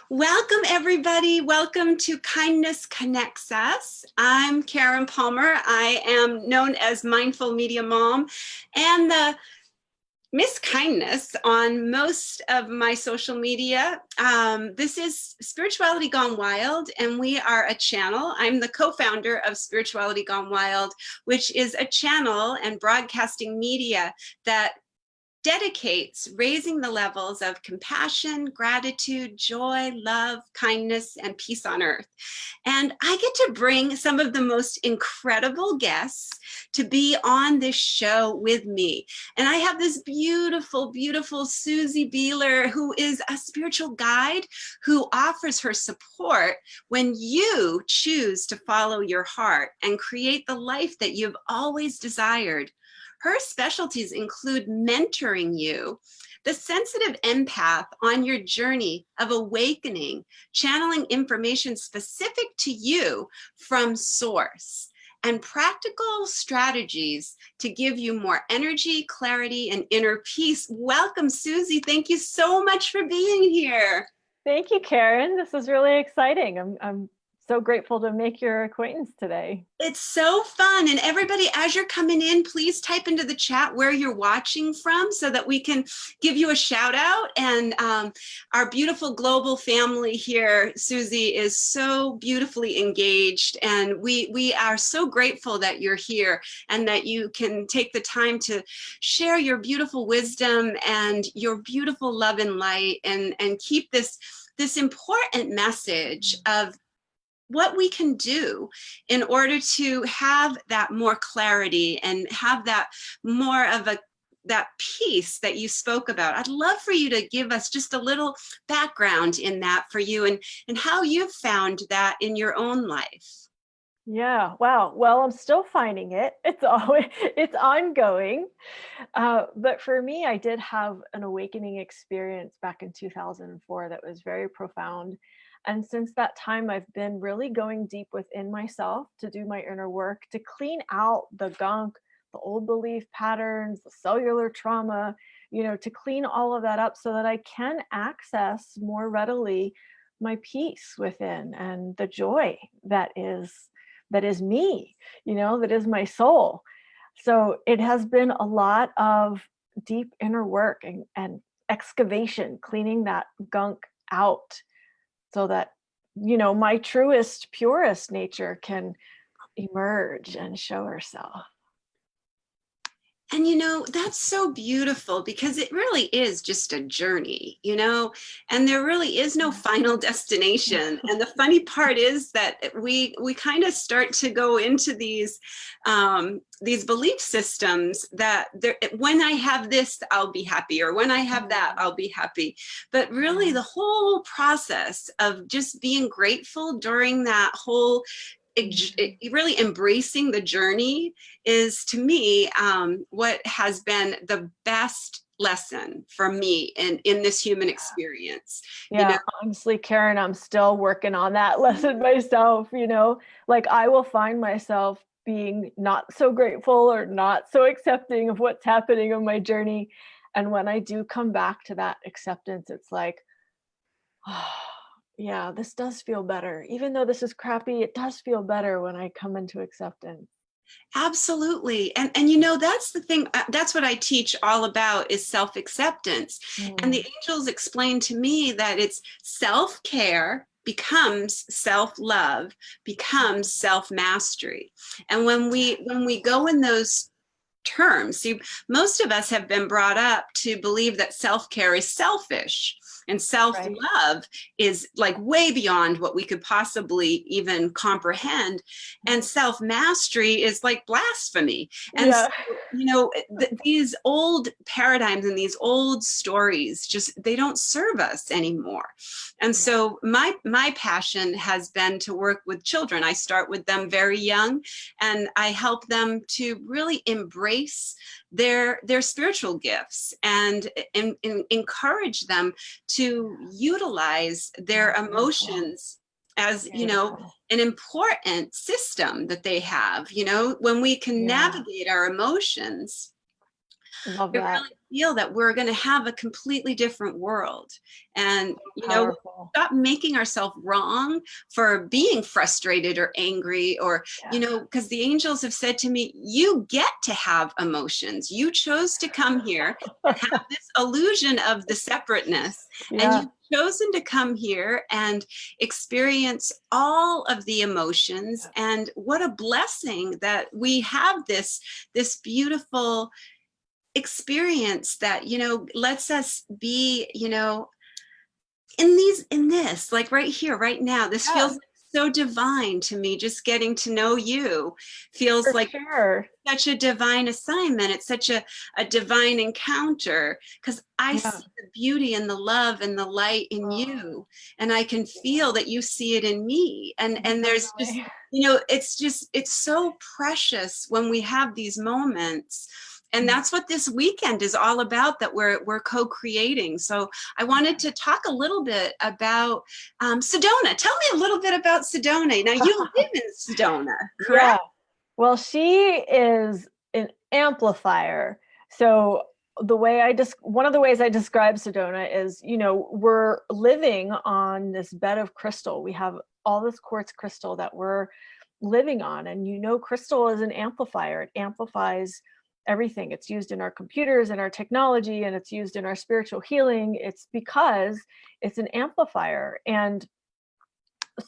Welcome, everybody. Welcome to Kindness Connects Us. I'm Karen Palmer. I am known as Mindful Media Mom and the Miss Kindness on most of my social media. This is Spirituality Gone Wild, and we are a channel. I'm the co-founder of Spirituality Gone Wild, which is a channel and broadcasting media that dedicates raising the levels of compassion, gratitude, joy, love, kindness, and peace on earth. And I get to bring some of the most incredible guests to be on this show with me. And I have this beautiful, beautiful Susie Beiler, who is a spiritual guide who offers her support when you choose to follow your heart and create the life that you've always desired. Her specialties include mentoring you, the sensitive empath on your journey of awakening, channeling information specific to you from source, and practical strategies to give you more energy, clarity, and inner peace. Welcome, Susie. Thank you so much for being here. Thank you, Karen. This is really exciting. I'm so grateful to make your acquaintance today. It's so fun. And everybody, as you're coming in, please type into the chat where you're watching from so that we can give you a shout out. And our beautiful global family here, Susie, is so beautifully engaged. And we are so grateful that you're here and that you can take the time to share your beautiful wisdom and your beautiful love and light and keep this important message of what we can do in order to have that more clarity and have that more of that peace that you spoke about. I'd love for you to give us just a little background in that for you and how you've found that in your own life. Yeah, wow. Well, I'm still finding it. It's ongoing. But for me, I did have an awakening experience back in 2004 that was very profound. And since that time, I've been really going deep within myself to do my inner work, to clean out the gunk, the old belief patterns, the cellular trauma, to clean all of that up so that I can access more readily my peace within and the joy that is me, that is my soul. So it has been a lot of deep inner work and excavation, cleaning that gunk out so that, my truest, purest nature can emerge and show herself. And that's so beautiful because it really is just a journey, and there really is no final destination. And the funny part is that we kind of start to go into these belief systems that when I have this, I'll be happy, or when I have that, I'll be happy. But really the whole process of just being grateful during that whole really embracing the journey is, to me, what has been the best lesson for me in this human experience. Yeah, honestly, Karen, I'm still working on that lesson myself. Like I will find myself being not so grateful or not so accepting of what's happening on my journey. And when I do come back to that acceptance, it's like, oh, yeah, this does feel better. Even though this is crappy, it does feel better when I come into acceptance. Absolutely. And that's the thing. That's what I teach all about, is self-acceptance. And the angels explain to me that it's self-care becomes self-love, becomes self-mastery. And when we go in those terms, see, most of us have been brought up to believe that self-care is selfish. And self-love is like way beyond what we could possibly even comprehend. And self-mastery is like blasphemy. And so, these old paradigms and these old stories, they don't serve us anymore. And so my passion has been to work with children. I start with them very young, and I help them to really embrace their spiritual gifts and encourage them to utilize their emotions as, an important system that they have. When we can navigate our emotions, Love I that. really feel that we're going to have a completely different world. And, Powerful. stop making ourselves wrong for being frustrated or angry, or, Yeah. because the angels have said to me, you get to have emotions. You chose to come here and have this illusion of the separateness. And Yeah. you've chosen to come here and experience all of the emotions. And what a blessing that we have this beautiful experience that lets us be in this, like right here right now. This Yeah, feels so divine to me. Just getting to know you feels for like sure. such a divine assignment. It's such a divine encounter, because I Yeah. see the beauty and the love and the light in Oh, you, and I can feel that you see it in me. And there's just, definitely. it's so precious when we have these moments. And that's what this weekend is all about, that we're co-creating. So I wanted to talk a little bit about Sedona. Tell me a little bit about Sedona. Now, you live in Sedona, Yeah. correct? Well, she is an amplifier. So one of the ways I describe Sedona is, we're living on this bed of crystal. We have all this quartz crystal that we're living on. And crystal is an amplifier. It amplifies everything. It's used in our computers and our technology, and it's used in our spiritual healing. It's because it's an amplifier. And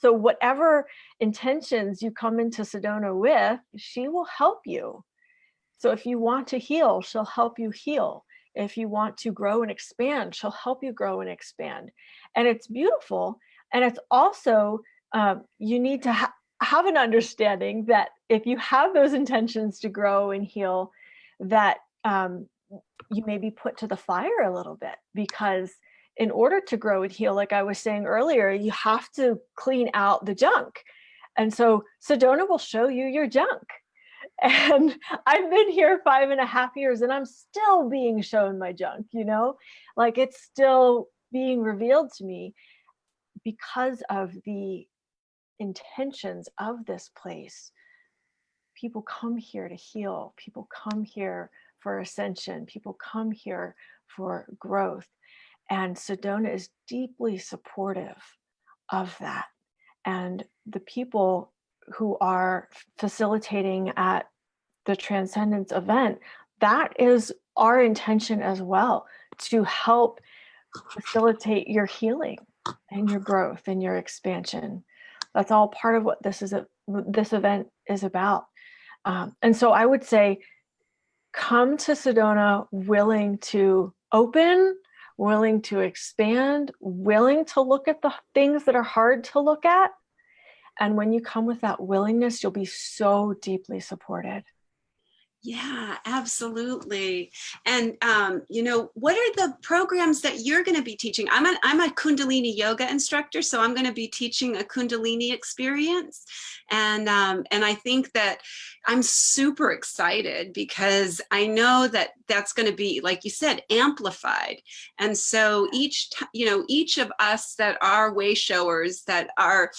so whatever intentions you come into Sedona with, she will help you. So if you want to heal, she'll help you heal. If you want to grow and expand, she'll help you grow and expand. And it's beautiful. And it's also, you need to have an understanding that if you have those intentions to grow and heal, that you may be put to the fire a little bit, because in order to grow and heal, like I was saying earlier, you have to clean out the junk. And so Sedona will show you your junk. And I've been here 5.5 years and I'm still being shown my junk, like it's still being revealed to me because of the intentions of this place. People come here to heal. People come here for ascension. People come here for growth. And Sedona is deeply supportive of that. And the people who are facilitating at the Transcendence event, that is our intention as well, to help facilitate your healing and your growth and your expansion. That's all part of what this event is about. And so I would say, come to Sedona willing to open, willing to expand, willing to look at the things that are hard to look at. And when you come with that willingness, you'll be so deeply supported. Yeah, absolutely. And what are the programs that you're going to be teaching? I'm a Kundalini yoga instructor, so I'm going to be teaching a Kundalini experience, and I think that I'm super excited because I know that that's going to be, like you said, amplified. And so each of us that are way showers, that are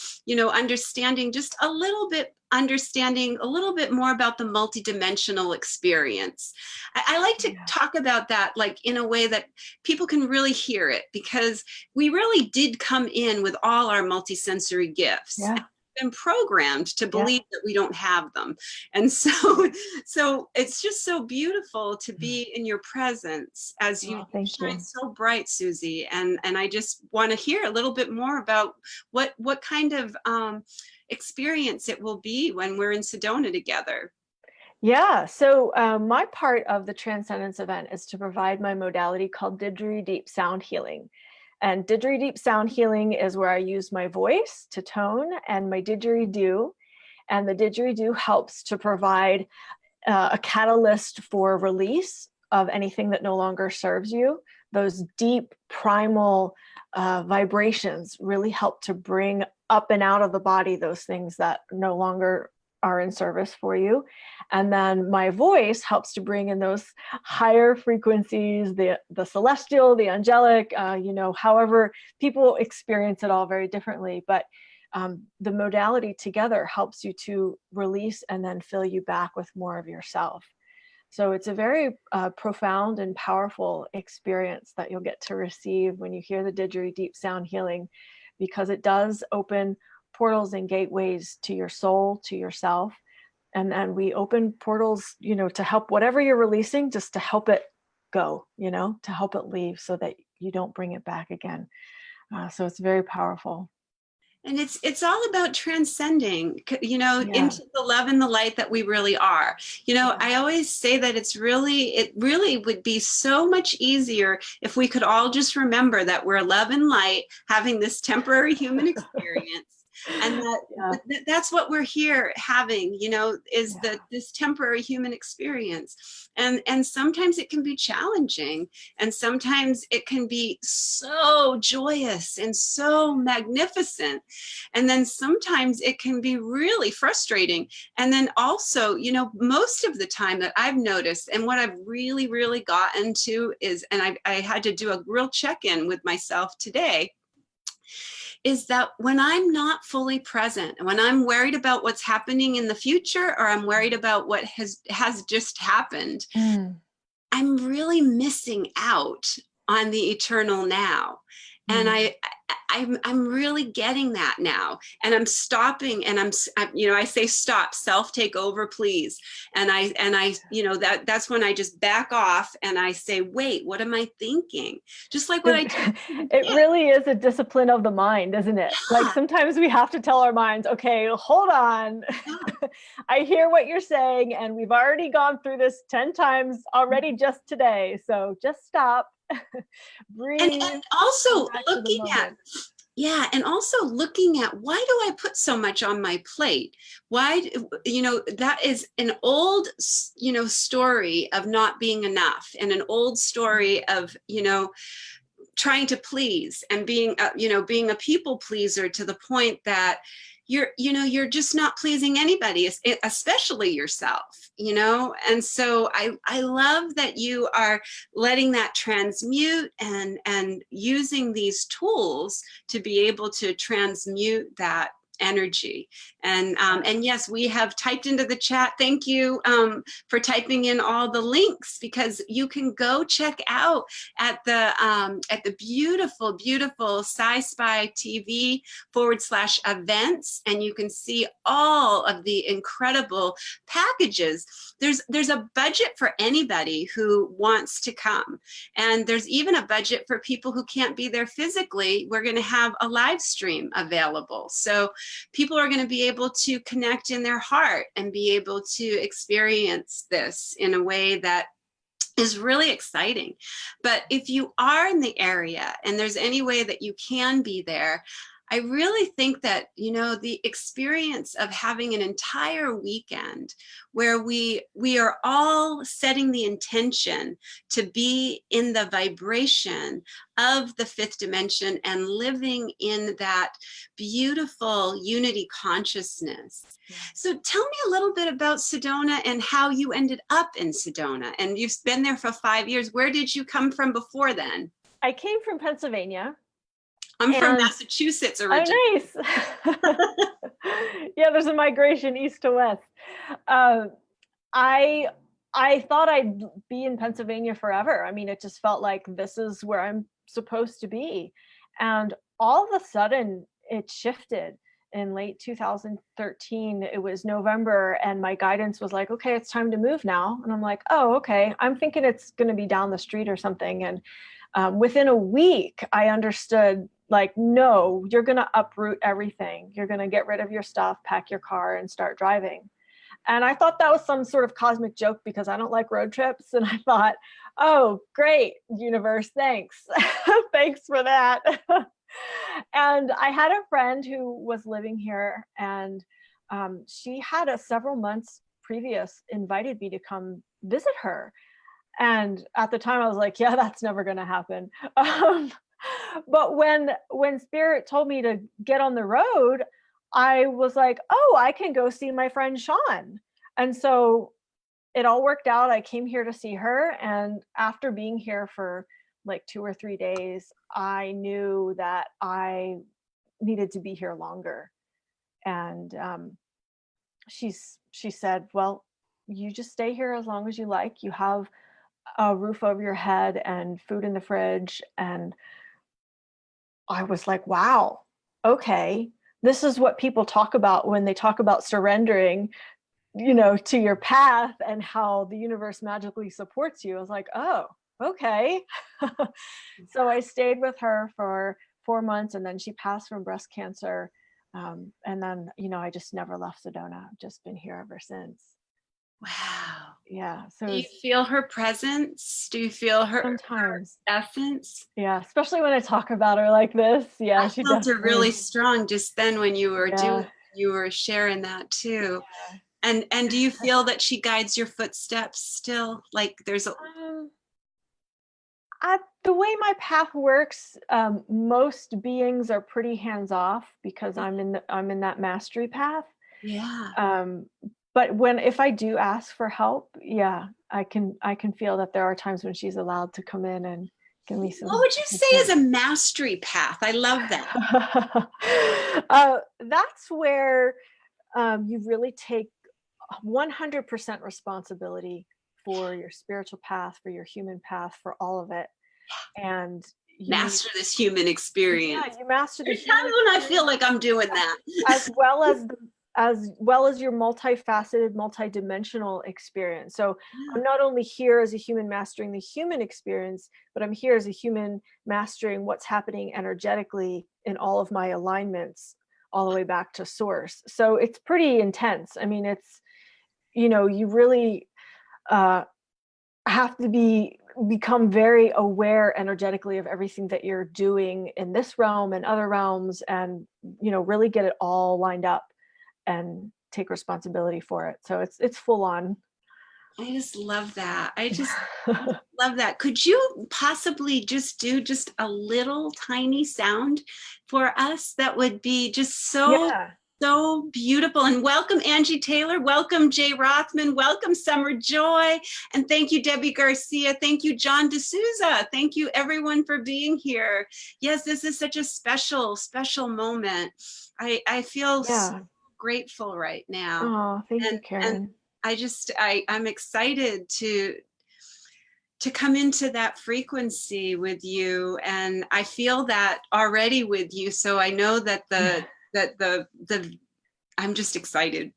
understanding a little bit more about the multidimensional experience. I like to talk about that like in a way that people can really hear it, because we really did come in with all our multisensory gifts. Yeah. Been programmed to believe that we don't have them. And so it's just so beautiful to be in your presence as you Thank shine you. so bright, Susie. And I just want to hear a little bit more about what kind of experience it will be when we're in Sedona together. Yeah. So my part of the Transcendence event is to provide my modality called Didgeridoo sound healing. And Didgeridoo sound healing is where I use my voice to tone and my didgeridoo. And the didgeridoo helps to provide a catalyst for release of anything that no longer serves you. Those deep primal vibrations really help to bring up and out of the body those things that no longer are in service for you. And then my voice helps to bring in those higher frequencies, the celestial, the angelic, however people experience it all very differently. But the modality together helps you to release and then fill you back with more of yourself. So it's a very profound and powerful experience that you'll get to receive when you hear the didgeridoo deep sound healing, because it does open portals and gateways to your soul, to yourself. And we open portals, to help whatever you're releasing, just to help it go, to help it leave so that you don't bring it back again. So it's very powerful. And it's all about transcending, Yeah. into the love and the light that we really are. Yeah. I always say that it really would be so much easier if we could all just remember that we're love and light having this temporary human experience. And Yeah. that's what we're here having, is Yeah. this temporary human experience. And sometimes it can be challenging, and sometimes it can be so joyous and so magnificent. And then sometimes it can be really frustrating. And then also, most of the time that I've noticed, and what I've really, really gotten to is, and I had to do a real check-in with myself today, is that when I'm not fully present, and when I'm worried about what's happening in the future, or I'm worried about what has just happened, Mm, I'm really missing out on the eternal now. And mm. I'm really getting that now, and I'm stopping, and I say stop, self take over, please. And I that's when I just back off and I say, wait, what am I thinking? Just like what I It, teach the it kids. really is a discipline of the mind, isn't it? Like Yeah, sometimes we have to tell our minds, okay, hold on. yeah. I hear what you're saying, and we've already gone through this 10 times already just today. So just stop, breathe, And come also back to the looking at, moment. yeah, and also looking at, why do I put so much on my plate? Why, that is an old, story of not being enough, and an old story of, trying to please, and being a people pleaser to the point that you're just not pleasing anybody, especially yourself. And so I love that you are letting that transmute, and using these tools to be able to transmute that energy. And yes, we have typed into the chat, thank you, for typing in all the links, because you can go check out at the beautiful, beautiful Sci-Spy TV /events, and you can see all of the incredible packages. There's a budget for anybody who wants to come, and there's even a budget for people who can't be there physically. We're going to have a live stream available, so people are going to be able to connect in their heart and be able to experience this in a way that is really exciting. But if you are in the area and there's any way that you can be there, I really think that, the experience of having an entire weekend where we are all setting the intention to be in the vibration of the fifth dimension and living in that beautiful unity consciousness. Yeah. So tell me a little bit about Sedona and how you ended up in Sedona. And you've been there for 5 years. Where did you come from before then? I came from Pennsylvania, I'm from and Massachusetts originally. oh, nice. Yeah, there's a migration east to west. Um, I I thought I'd be in Pennsylvania forever. I mean, it just felt like this is where I'm supposed to be. And all of a sudden it shifted in late 2013. It was November and my guidance was like, okay, it's time to move now. And I'm like, oh, okay. I'm thinking it's going to be down the street or something. And within a week, I understood like, no, you're going to uproot everything. You're going to get rid of your stuff, pack your car, and start driving. And I thought that was some sort of cosmic joke because I don't like road trips. And I thought, oh, great, universe, thanks. Thanks for that. And I had a friend who was living here, and she had several months previous invited me to come visit her. And at the time I was like, yeah, that's never going to happen. But when spirit told me to get on the road, I was like, oh, I can go see my friend Sean. And so it all worked out. I came here to see her, and after being here for like 2 or 3 days, I knew that I needed to be here longer. And she said, well, you just stay here as long as you like. You have a roof over your head and food in the fridge. And I was like, wow, okay. This is what people talk about when they talk about surrendering, to your path and how the universe magically supports you. I was like, oh, okay. So I stayed with her for 4 months, and then she passed from breast cancer. And then, I just never left Sedona. I've just been here ever since. Wow. Yeah. So Do you feel her presence? Do you feel her sometimes, essence? yeah, especially when I talk about her like this. Yeah, I she felt her really definitely, strong just then when yeah. you were sharing that too. And do you feel that she guides your footsteps still? Like there's a Um, the way my path works, most beings are pretty hands off because I'm in that mastery path. yeah. Um, but if I do ask for help, yeah, I can feel that there are times when she's allowed to come in and give me What some would you say is a mastery path? I love that. That's where you really take 100% responsibility for your spiritual path, for your human path, for all of it. And you, Master this human experience. yeah, you master the There's human times when I feel experience like I'm doing that. as well as your multifaceted, multidimensional experience. So I'm not only here as a human mastering the human experience, but I'm here as a human mastering what's happening energetically in all of my alignments, all the way back to source. So it's pretty intense. I mean, it's, you really have to become very aware energetically of everything that you're doing in this realm and other realms, and really get it all lined up and take responsibility for it. So it's full on. I just love that. I just love that. Could you possibly just do just a little tiny sound for us that would be just Yeah. so beautiful? And welcome Angie Taylor, welcome Jay Rothman, welcome Summer Joy, and thank you Debbie Garcia, thank you John D'Souza, thank you everyone for being here. Yes, this is such a special moment. I feel so Yeah. grateful right now. Oh, thank you, And Karen. I'm excited to come into that frequency with you, and I feel that already with you, so I know that the I'm just excited.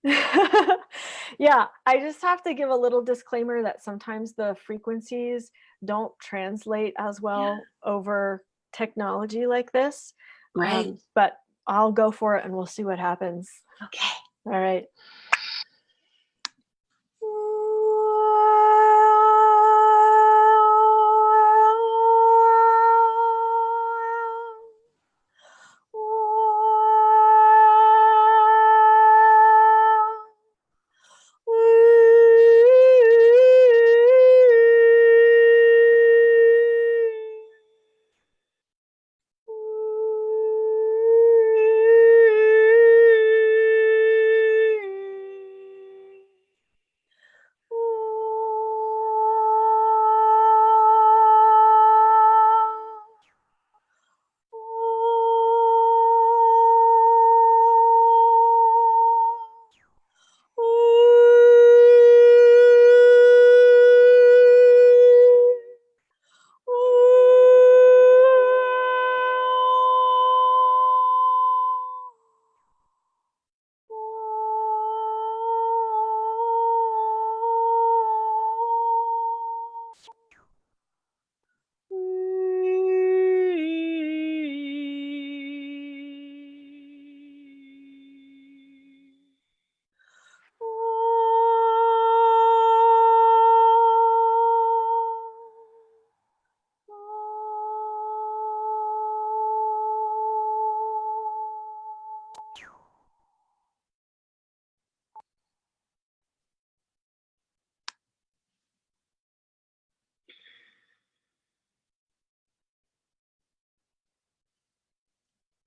Yeah, I just have to give a little disclaimer that sometimes the frequencies don't translate as well over technology like this. Right. But I'll go for it and we'll see what happens. Okay. All right.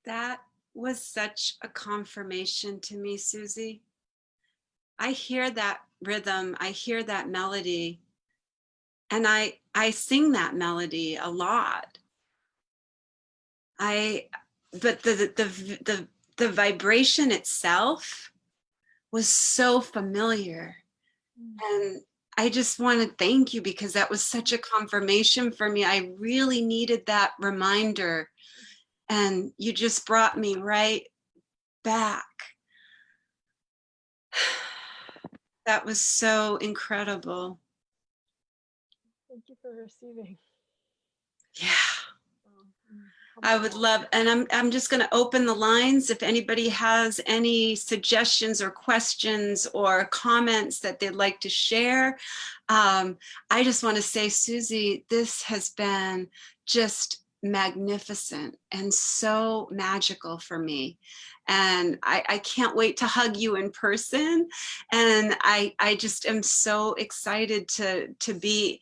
That was such a confirmation to me, Susie. I hear that rhythm, I hear that melody, and I sing that melody a lot. I but the vibration itself was so familiar. Mm. And I just want to thank you because that was such a confirmation for me. I really needed that reminder. And you just brought me right back. That was so incredible. Thank you for receiving. Yeah. Oh, I would humble. love, and I'm just going to open the lines if anybody has any suggestions or questions or comments that they'd like to share. I just want to say, Susie, this has been just magnificent and so magical for me. And I can't wait to hug you in person. And I just am so excited to be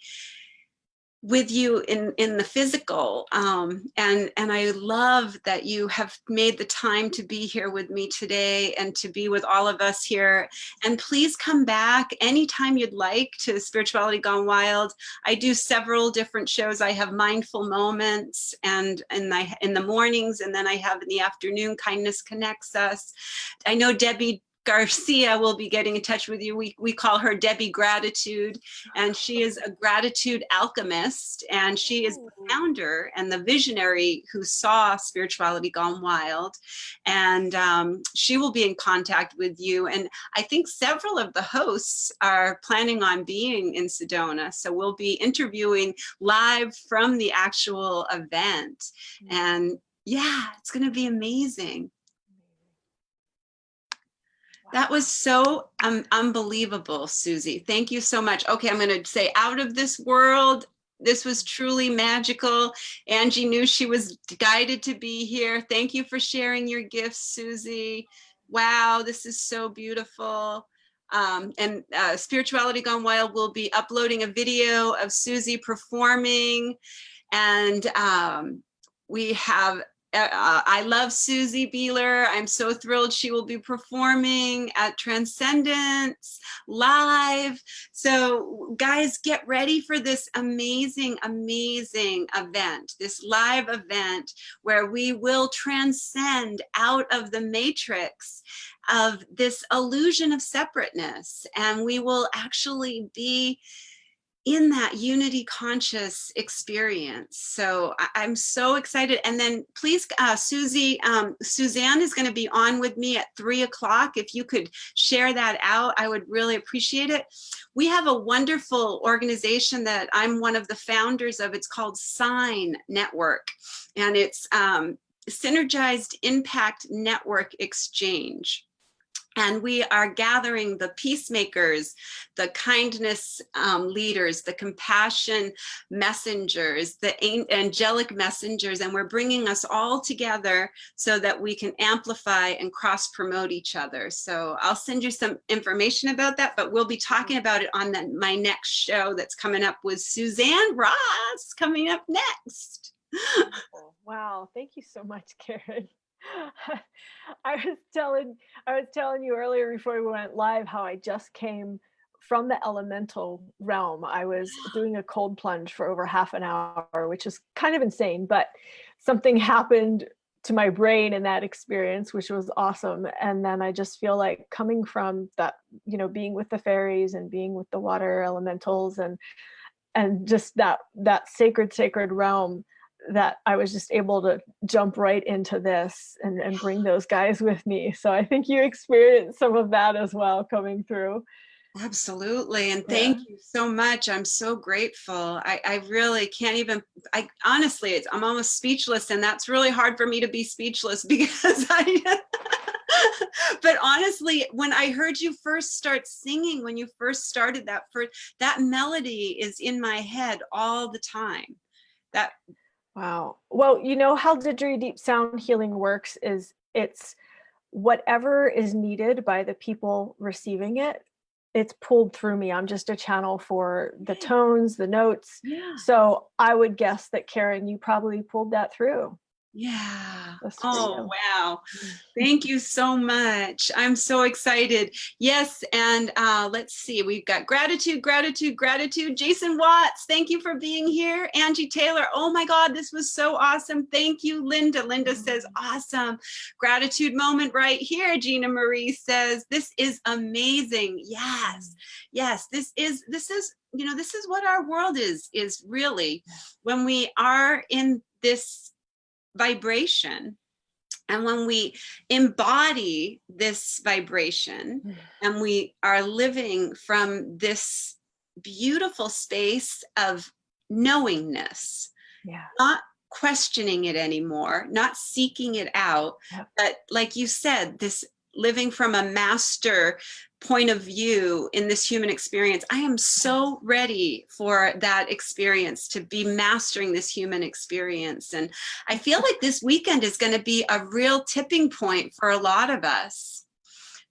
with you in the physical, and I love that you have made the time to be here with me today and to be with all of us here. And please come back anytime you'd like to Spirituality Gone Wild. I do several different shows. I have Mindful Moments and in the mornings, and then I have in the afternoon Kindness Connects Us. I know Debbie Garcia will be getting in touch with you. We call her Debbie Gratitude, and she is a gratitude alchemist, and she is the Ooh. founder and the visionary who saw Spirituality Gone Wild. And she will be in contact with you. And I think several of the hosts are planning on being in Sedona. So we'll be interviewing live from the actual event. And yeah, it's going to be amazing. That was so unbelievable, Susie. Thank you so much. Okay, I'm going to say out of this world. This was truly magical. Angie knew she was guided to be here. Thank you for sharing your gifts, Susie. Wow, this is so beautiful. And Spirituality Gone Wild will be uploading a video of Susie performing. And we have I love Susie Beiler. I'm so thrilled she will be performing at Transcendence live. So guys, get ready for this amazing, amazing event, this live event where we will transcend out of the matrix of this illusion of separateness. And we will actually be in that unity conscious experience. So I'm so excited. And then please, Suzanne is going to be on with me at 3 o'clock. If you could share that out, I would really appreciate it. We have a wonderful organization that I'm one of the founders of. It's called Sign Network, and it's Synergized Impact Network Exchange. And we are gathering the peacemakers, the kindness leaders, the compassion messengers, the angelic messengers, and we're bringing us all together so that we can amplify and cross-promote each other. So I'll send you some information about that, but we'll be talking about it on my next show that's coming up with Suzanne Ross coming up next. Wow, thank you so much, Karen. I was telling you earlier before we went live how I just came from the elemental realm. I was doing a cold plunge for over half an hour, which is kind of insane, but something happened to my brain in that experience, which was awesome. And then I just feel like coming from that, being with the fairies and being with the water elementals and just that sacred realm, that I was just able to jump right into this and bring those guys with me. So I think you experienced some of that as well coming through. Absolutely. And Yeah. thank you so much. I'm so grateful. I really can't even, honestly, I'm almost speechless, and that's really hard for me to be speechless because but honestly, when I heard you first start singing, when you first started that melody is in my head all the time. That Wow. Well, you know how Deep Sound Healing works is it's whatever is needed by the people receiving it, it's pulled through me. I'm just a channel for the tones, the notes. yeah. So I would guess that, Karen, you probably pulled that through. Yeah. Just for Oh, you. wow. Thank you so much. I'm so excited. Yes. And let's see, we've got gratitude, gratitude, gratitude. Jason Watts, thank you for being here. Angie Taylor, oh my God, this was so awesome. Thank you, Linda. Linda says, awesome. Gratitude moment right here. Gina Marie says, this is amazing. Yes. Yes. This is, you know, this is what our world is really when we are in this vibration. And when we embody this vibration and we are living from this beautiful space of knowingness, Yeah. not questioning it anymore, not seeking it out, but like you said, this living from a master point of view in this human experience. I am so ready for that experience, to be mastering this human experience. And I feel like this weekend is going to be a real tipping point for a lot of us.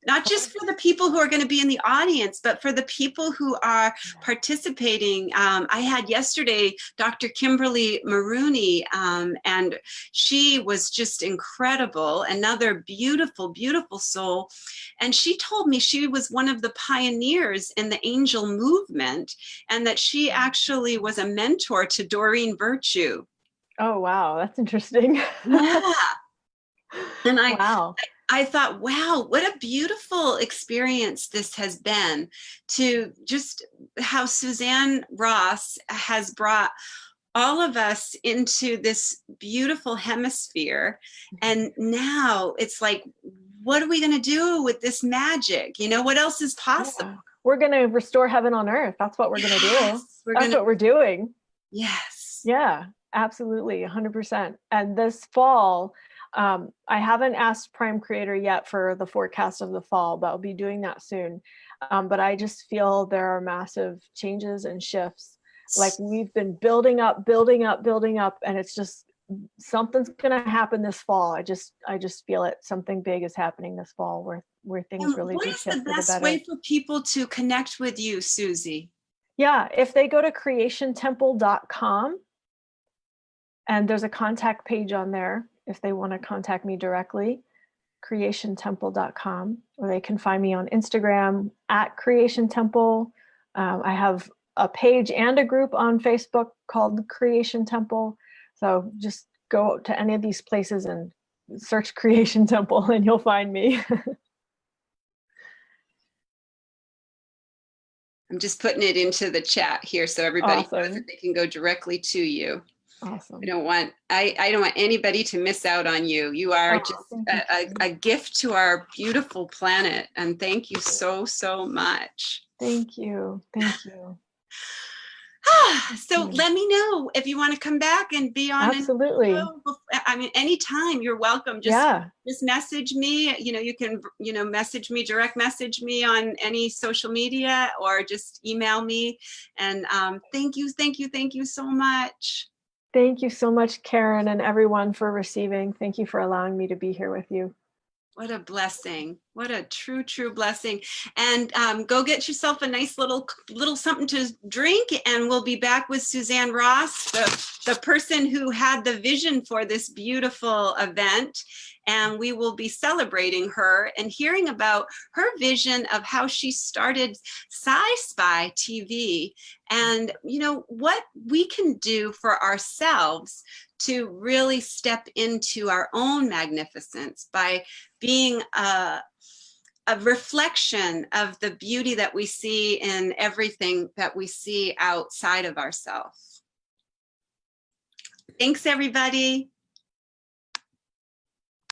Not just for the people who are going to be in the audience, but for the people who are participating. I had yesterday Dr. Kimberly Maroney, and she was just incredible. Another beautiful, beautiful soul. And she told me she was one of the pioneers in the angel movement, and that she actually was a mentor to Doreen Virtue. Oh, wow. That's interesting. Yeah. And Wow. I thought, wow, what a beautiful experience this has been, to just how Suzanne Ross has brought all of us into this beautiful hemisphere. And now it's like, what are we going to do with this magic? You know, what else is possible? Yeah. We're going to restore heaven on earth. That's what we're going to do. That's what we're doing. Yes. Yeah, absolutely. 100%. And this fall, I haven't asked Prime Creator yet for the forecast of the fall, but I'll be doing that soon. But I just feel there are massive changes and shifts. Like we've been building up, building up, building up, and it's just something's going to happen this fall. I just feel it. Something big is happening this fall where things really What do is shift the for the best better. way for people to connect with you, Susie? Yeah, if they go to creationtemple.com, and there's a contact page on there if they want to contact me directly, creationtemple.com, or they can find me on Instagram at Creation Temple. I have a page and a group on Facebook called Creation Temple. So just go to any of these places and search Creation Temple and you'll find me. I'm just putting it into the chat here so everybody knows that they can go directly to you. Awesome. I don't want anybody to miss out on you. You are just a gift to our beautiful planet. And thank you so, so much. Thank you. Thank you. So let me know if you want to come back and be on. Absolutely. I mean, anytime you're welcome. Just message me. You know, you can, message me, direct message me on any social media, or just email me. And thank you so much. Thank you so much, Karen, and everyone for receiving. Thank you for allowing me to be here with you. What a blessing. What a true, true blessing. And go get yourself a nice little something to drink, and we'll be back with Suzanne Ross, the person who had the vision for this beautiful event. And we will be celebrating her and hearing about her vision of how she started Sci-Spy TV, and what we can do for ourselves to really step into our own magnificence by being a reflection of the beauty that we see in everything that we see outside of ourselves. Thanks, everybody.